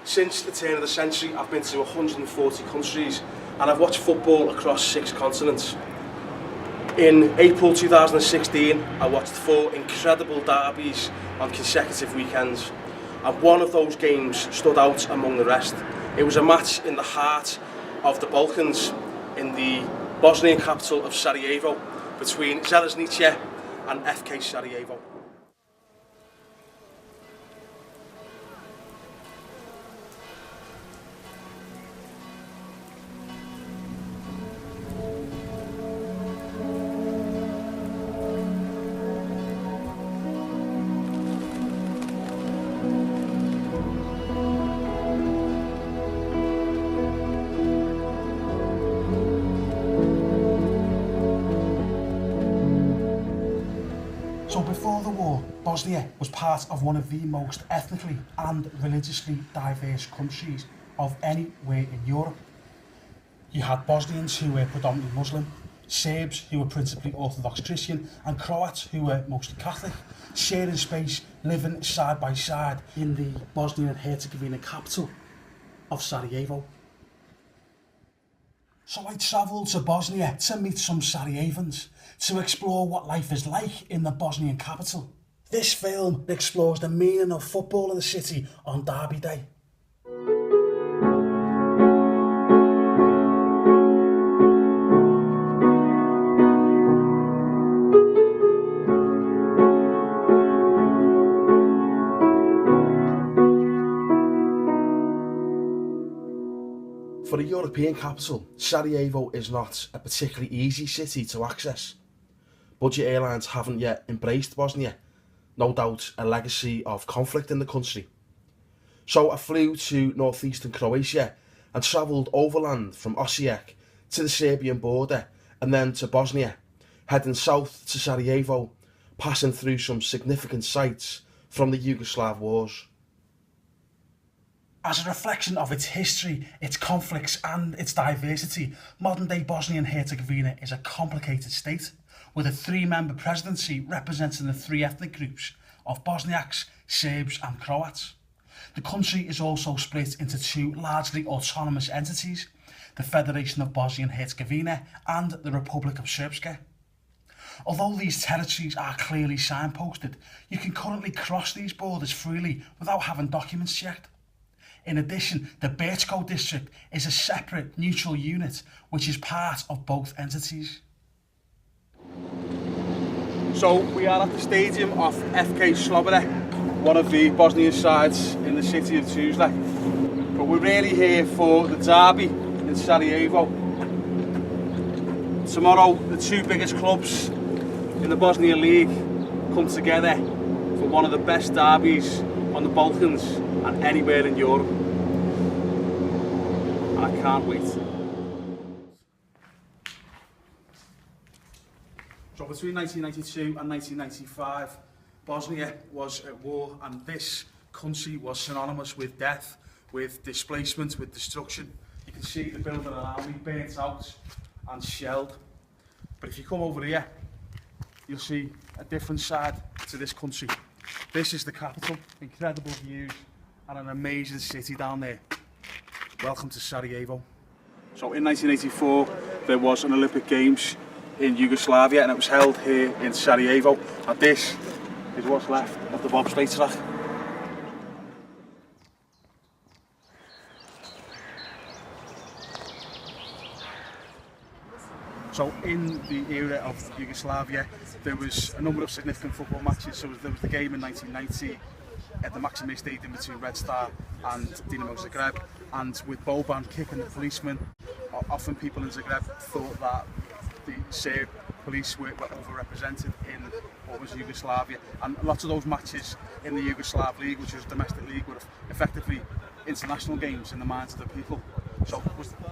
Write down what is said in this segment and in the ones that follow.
Since the turn of the century, I've been to 140 countries and I've watched football across 6 continents. In April 2016, I watched 4 incredible derbies on consecutive weekends, and one of those games stood out among the rest. It was a match in the heart of the Balkans, in the Bosnian capital of Sarajevo, between Željezničar and FK Sarajevo. So before the war, Bosnia was part of one of the most ethnically and religiously diverse countries of anywhere in Europe. You had Bosnians who were predominantly Muslim, Serbs who were principally Orthodox Christian, and Croats who were mostly Catholic, sharing space, living side by side in the Bosnia and Herzegovina capital of Sarajevo. So I travelled to Bosnia to meet some Sarajevans, to explore what life is like in the Bosnian capital. This film explores the meaning of football in the city on Derby Day. For a European capital, Sarajevo is not a particularly easy city to access. Budget airlines haven't yet embraced Bosnia, no doubt a legacy of conflict in the country. So I flew to northeastern Croatia and travelled overland from Osijek to the Serbian border and then to Bosnia, heading south to Sarajevo, passing through some significant sites from the Yugoslav wars. As a reflection of its history, its conflicts and its diversity, modern-day Bosnia and Herzegovina is a complicated state, with a 3-member presidency representing the 3 ethnic groups of Bosniaks, Serbs and Croats. The country is also split into 2 largely autonomous entities, the Federation of Bosnia and Herzegovina and the Republic of Srpska. Although these territories are clearly signposted, you can currently cross these borders freely without having documents checked. In addition, the Brčko district is a separate neutral unit which is part of both entities. So we are at the stadium of FK Sloboda, one of the Bosnian sides in the city of Tuzla. But we're really here for the derby in Sarajevo. Tomorrow, the 2 biggest clubs in the Bosnian League come together for one of the best derbies on the Balkans and anywhere in Europe. And I can't wait. So between 1992 and 1995, Bosnia was at war, and this country was synonymous with death, with displacement, with destruction. You can see the building around me burnt out and shelled. But if you come over here, you'll see a different side to this country. This is the capital, incredible views and an amazing city down there. Welcome to Sarajevo. So in 1984 there was an Olympic Games in Yugoslavia and it was held here in Sarajevo, and this is what's left of the bobsleigh track. So in the era of Yugoslavia, there was a number of significant football matches. So there was the game in 1990 at the Maximir Stadium between Red Star and Dinamo Zagreb, and with Boban kicking the policeman, often people in Zagreb thought that the Serb police were overrepresented in what was Yugoslavia, and lots of those matches in the Yugoslav League, which was a domestic league, were effectively international games in the minds of the people. So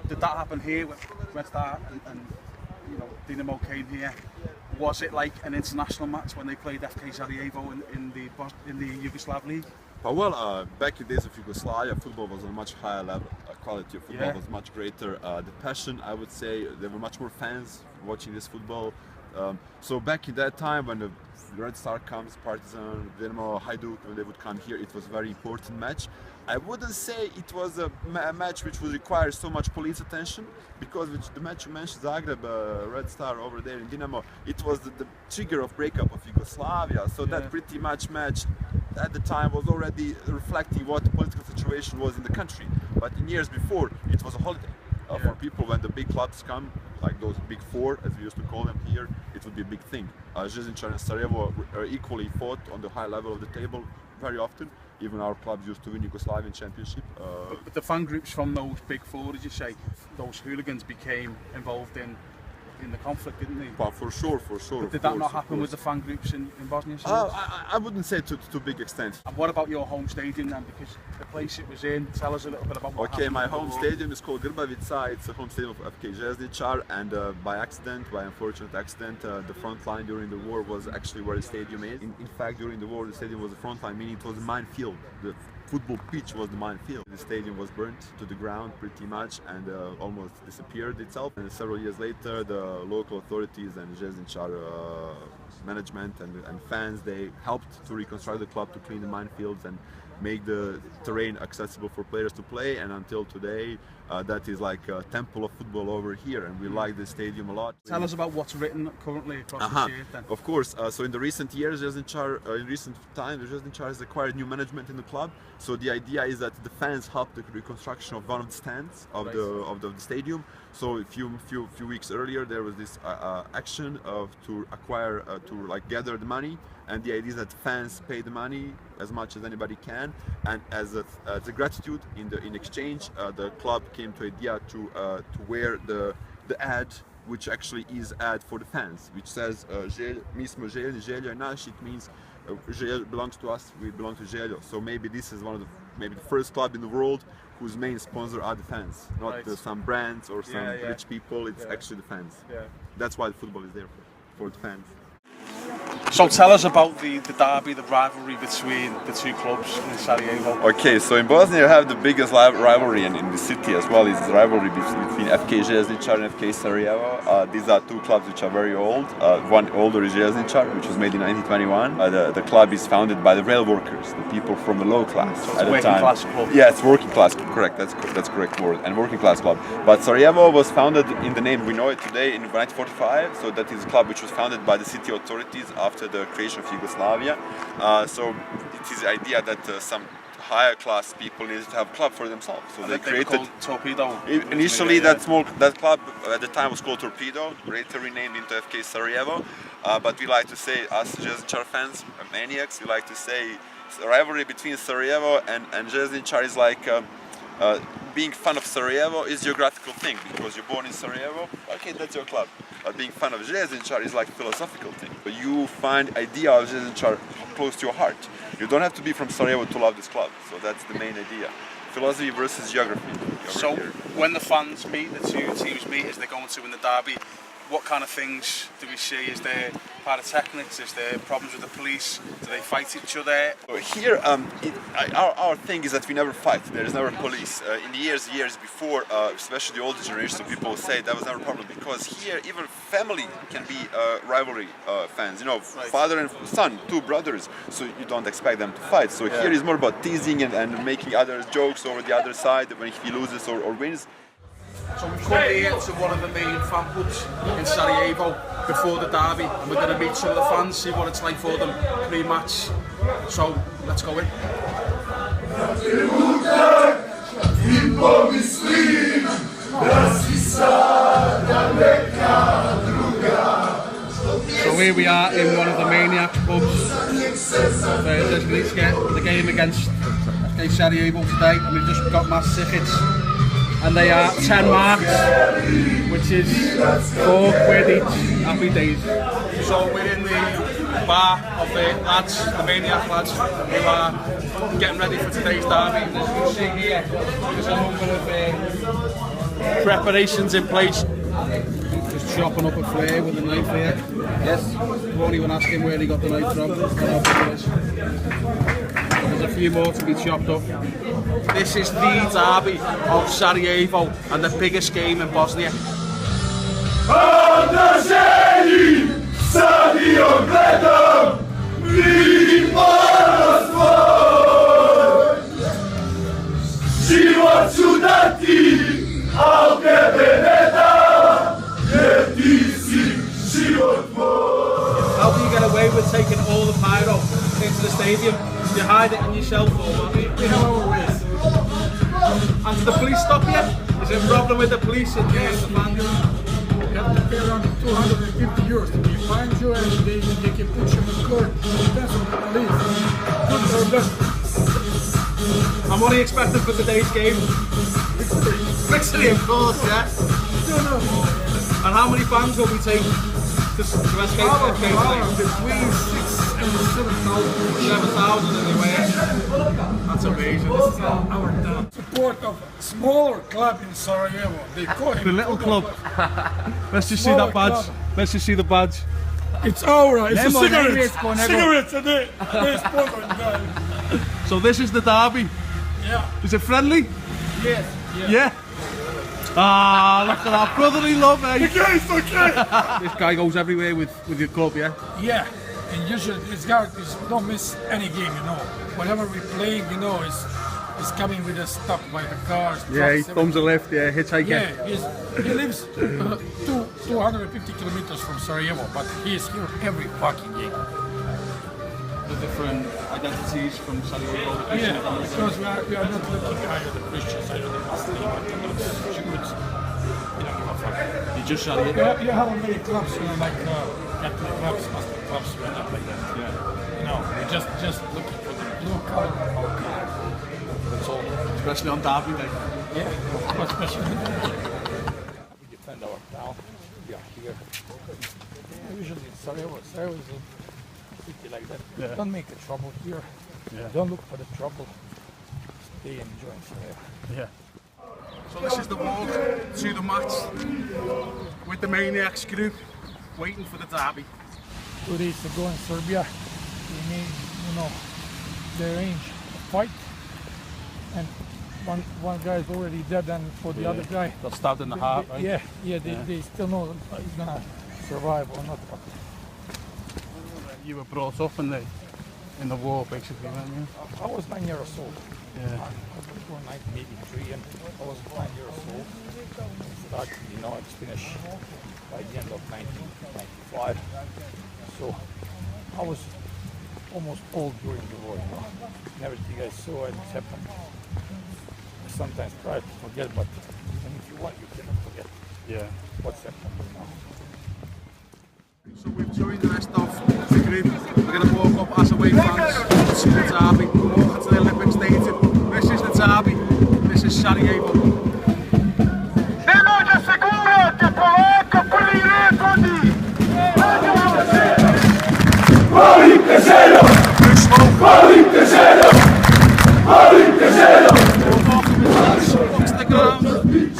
did that happen here with Red Star and you know, Dinamo came here? Was it like an international match when they played FK Sarajevo in the Yugoslav League? Well, back in days of Yugoslavia, football was on a much higher level. Quality of football was much greater. The passion, I would say, there were much more fans watching this football. So back in that time when the Red Star comes, Partizan, Dinamo, Hajduk, when they would come here, it was a very important match. I wouldn't say it was a match which would require so much police attention, because the match you mentioned, Zagreb, Red Star over there in Dinamo, it was the trigger of breakup of Yugoslavia. So that pretty much match at the time was already reflecting what the political situation was in the country. But in years before, it was a holiday. For people, when the big clubs come, like those big four, as we used to call them here, it would be a big thing. Željezničar and Sarajevo are equally fought on the high level of the table very often. Even our clubs used to win Yugoslavian championship. But the fan groups from those big four, as you say, those hooligans became involved in the conflict, didn't they? But for sure. But did that not happen with the fan groups in Bosnia? I wouldn't say to a big extent. And what about your home stadium then? Because the place it was in, tell us a little bit about what happened. My home stadium is called Grbavica. It's a home stadium of FK Željezničar, and by unfortunate accident, the front line during the war was actually where the stadium is. In fact, during the war, the stadium was the front line, meaning it was a minefield. The football pitch was the minefield. The stadium was burnt to the ground pretty much and almost disappeared itself. And several years later, the local authorities and Željezničar management and fans, they helped to reconstruct the club, to clean the minefields and make the terrain accessible for players to play. And until today, that is like a temple of football over here, and we like the stadium a lot. Tell us about what's written currently across the shirt then. Of course. So in the recent years, Željezničar has acquired new management in the club. So the idea is that the fans help the reconstruction of one of the stands of the stadium. So a few weeks earlier, there was this action to acquire, gather the money. And the idea is that fans pay the money as much as anybody can, and as a gratitude in exchange, the club came to idea to wear the ad, which actually is ad for the fans, which says mi smo Željni, Željo je naš. It means Željo belongs to us, we belong to Željo. So maybe this is maybe the first club in the world whose main sponsor are the fans, not some brands or some rich people. It's actually the fans. That's why the football is there for the fans. So tell us about the derby, the rivalry between the two clubs in Sarajevo. Okay, so in Bosnia you have the biggest rivalry, and in the city as well is the rivalry between FK Željezničar and FK Sarajevo. These are two clubs which are very old. One older is Željezničar, which was made in 1921. The club is founded by the rail workers, the people from the low class so at the time. Class club. Yeah, it's working class, correct, that's correct word, and working class club. But Sarajevo was founded in the name we know it today in 1945, so that is a club which was founded by the city authorities after the creation of Yugoslavia. So it is the idea that some higher class people needed to have a club for themselves. So they created Torpedo. Initially, that club at the time was called Torpedo, later renamed into FK Sarajevo. But we like to say, us Željezničar fans, maniacs, we like to say the rivalry between Sarajevo and Željezničar is like being fan of Sarajevo is a geographical thing, because you're born in Sarajevo, okay, that's your club. But being fan of Željezničar is like a philosophical thing. But you find idea of Željezničar close to your heart. You don't have to be from Sarajevo to love this club. So that's the main idea. Philosophy versus geography. So when the fans meet, the two teams meet as they're going to in the derby, what kind of things do we see? Is there pyrotechnics? Is there problems with the police? Do they fight each other? Here, our thing is that we never fight. There is never police. In the years before, especially the older generation, people say that was never a problem, because here even family can be rivalry fans. You know, father and son, two brothers. So you don't expect them to fight. So here is more about teasing and making other jokes over the other side when he loses or wins. So we've come here to one of the main fan clubs in Sarajevo before the derby, and we're going to meet some of the fans, see what it's like for them pre-match. So let's go in. So here we are in one of the maniac pubs. Let's get the game against FK Sarajevo today, and we've just got mass tickets. And they are 10 marks, which is £4 each. Happy days. So we're in the bar of the lads, the maniac lads, who are getting ready for today's derby. As you can see here, there's a number of preparations in place. Just chopping up a flare with a knife here. Yes. Won't even ask him where he got the knife from. There's a few more to be chopped up. This is the derby of Sarajevo and the biggest game in Bosnia. Sadio gledam, vidim ponos tvoj. Život ću dati, al tebe ne dam, jer ti si život moj. How do you get away with taking all the pyro into the stadium? Do you hide it in your shelf or what? We have our ways. And do the police stop you? Is there a problem with the police and the fans? You have to pay around 250 euros to be fined you, and they can put you in court. Depends on the police. Good or bad. And what are you expecting for today's game? Victory, of course, yeah. And how many fans will we take to escape the game? Between 6,000 and 7,000. 7,000 anyway. That's amazing. This is our town. Support of a smaller club in Sarajevo. They call it The little club. Let's just see Smaller that badge. club. Let's just see the badge. It's our. It's Nemo, a cigarettes. Nemo, Nemo. Cigarettes, and they sponsor it. So this is the derby. Yeah. Is it friendly? Yes. Yeah. Ah, look at that brotherly love, eh? Okay, it's okay. This guy goes everywhere with your club, yeah? Yeah, and usually this guy don't miss any game, you know. Whatever we playing, you know, is coming with us stuff by the cars. Yeah, he trucks, thumbs a lift, yeah, hitchhiker. Yeah, he lives 250 kilometers from Sarajevo, but he is here every fucking game. The different identities from Sarajevo. Yeah, because we are not looking either the Christians, either the Muslims, the Jews. We don't give a fuck. You just Sarajevo? You have many clubs, you know, like Catholic clubs, Muslim clubs, we are not like that. Yeah. You know, we're just looking for the blue color, our color. That's all. Especially on derby day. Yeah, especially. We defend our town. We are here. Usually in Sarajevo is a city like that. Yeah. Don't make a trouble here. Yeah. Don't look for the trouble. Stay enjoying Sarajevo. Yeah. So this is the walk to the match with the Maniacs group, waiting for the derby. 2 days ago in Serbia, we made, you know, they arranged a fight, and one guy is already dead, and for the other guy, Got stabbed in the heart, right? yeah, they still know if he's gonna survive or not. But You were brought up in the war, basically, weren't you? I was 9 years old. Yeah. I was born 1983, and I was 9 years old. It started, you know, it's finished by the end of 1995. So I was almost old during the war, you know. And everything I saw and it's happened. I sometimes try to forget, but even if you want, you cannot forget Yeah. what's happened, you know. So we've joined the rest of the group. We're going to walk up as away fans to see the derby. We're walking to the Olympic Stadium. This is the derby. This is Sarajevo. Nemojte se gurati, polako, prvi red vodi. Hvalim te željo, hvalim te željo, hvalim te željo. Onto the ground,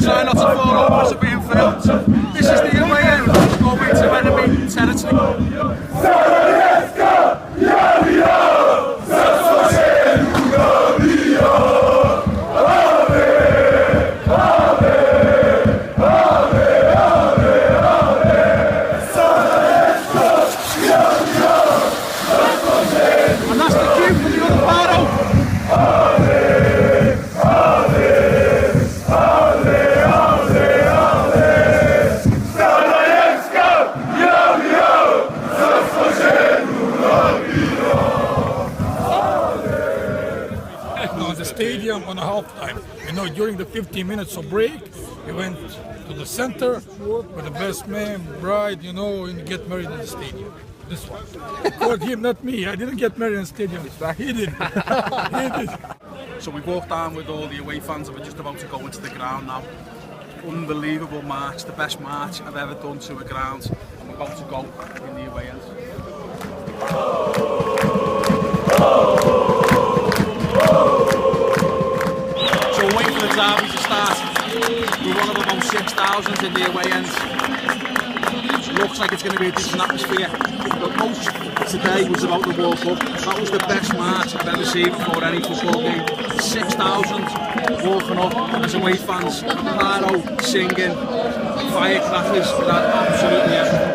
try not to fall over as we're being filmed. This is the away end, going to enemy territory. Sarajevska javija, za Sloveniju navija. Ave, ave, ave, ave, ave. Sarajevska javija, za Sloveniju. And that's the cue for the other Paro. Ave, ave, ave, ave, ave. Sarajevska javija, za Sloveniju navija. On the stadium on a halftime. You know, during the 15 minutes of break, we went to the center with the best man, bride, you know, and get married in the stadium. This one. Called him, not me. I didn't get married in the stadium. He did. He did. So we walked down with all the away fans and we're just about to go into the ground now. Unbelievable march, the best march I've ever done to a ground. And we're about to go in the away end. So we're waiting for the derby to start. We're one of about 6,000 in the away end. Looks like it's going to be a decent atmosphere. But most today was about the World Cup. That was the best march I've ever seen before any football game. 6,000 walking up as away fans, Paro, singing, firecrackers, that absolutely everything.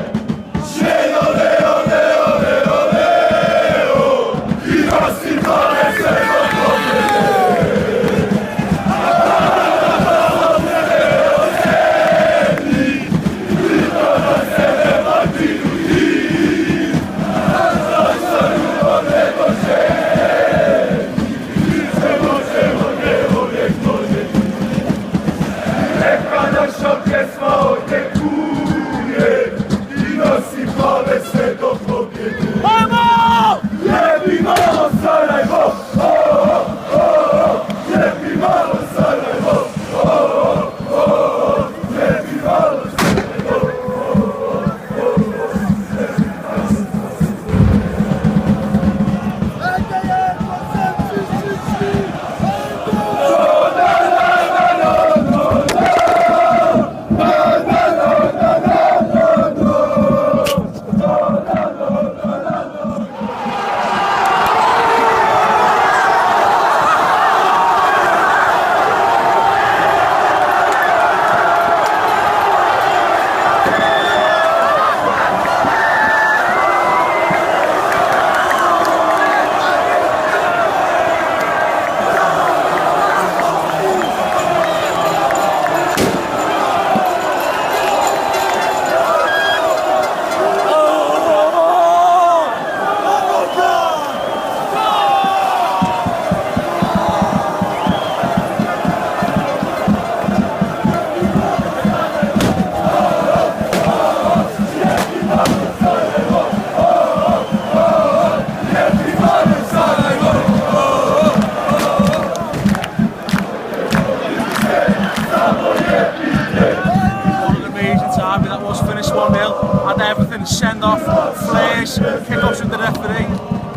Send off, flares, kick-offs with the referee.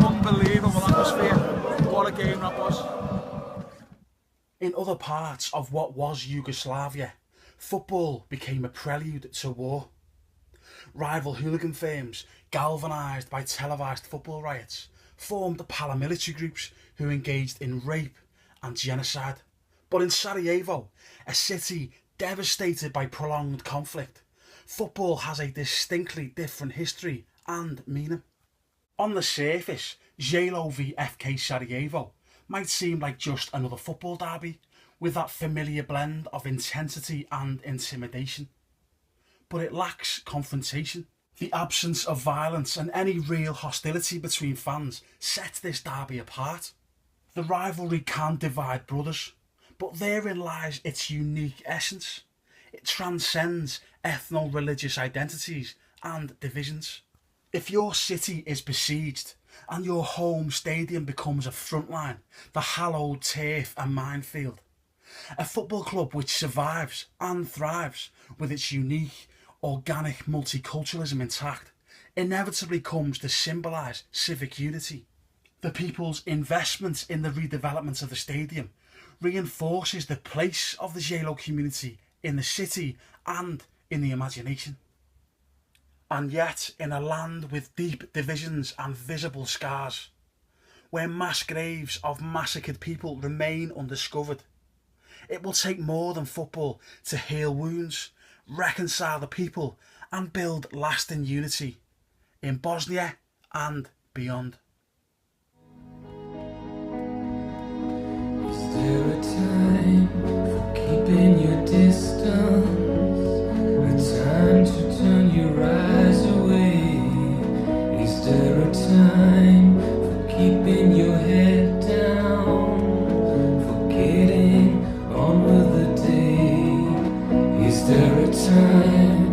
Unbelievable atmosphere. What a game that was. In other parts of what was Yugoslavia, football became a prelude to war. Rival hooligan firms, galvanised by televised football riots, formed paramilitary groups who engaged in rape and genocide. But in Sarajevo, a city devastated by prolonged conflict, football has a distinctly different history and meaning. On the surface, Želo v FK Sarajevo might seem like just another football derby, with that familiar blend of intensity and intimidation. But it lacks confrontation. The absence of violence and any real hostility between fans sets this derby apart. The rivalry can divide brothers, but therein lies its unique essence. It transcends ethno-religious identities and divisions. If your city is besieged and your home stadium becomes a frontline, the hallowed turf a minefield, a football club which survives and thrives with its unique, organic multiculturalism intact, inevitably comes to symbolise civic unity. The people's investment in the redevelopment of the stadium reinforces the place of the Želo community in the city and in the imagination. And yet, in a land with deep divisions and visible scars, where mass graves of massacred people remain undiscovered, it will take more than football to heal wounds, reconcile the people and build lasting unity in Bosnia and beyond. Is there a time for keeping your distance? A time to turn your eyes away? Is there a time for keeping your head down? For getting on with the day? Is there a time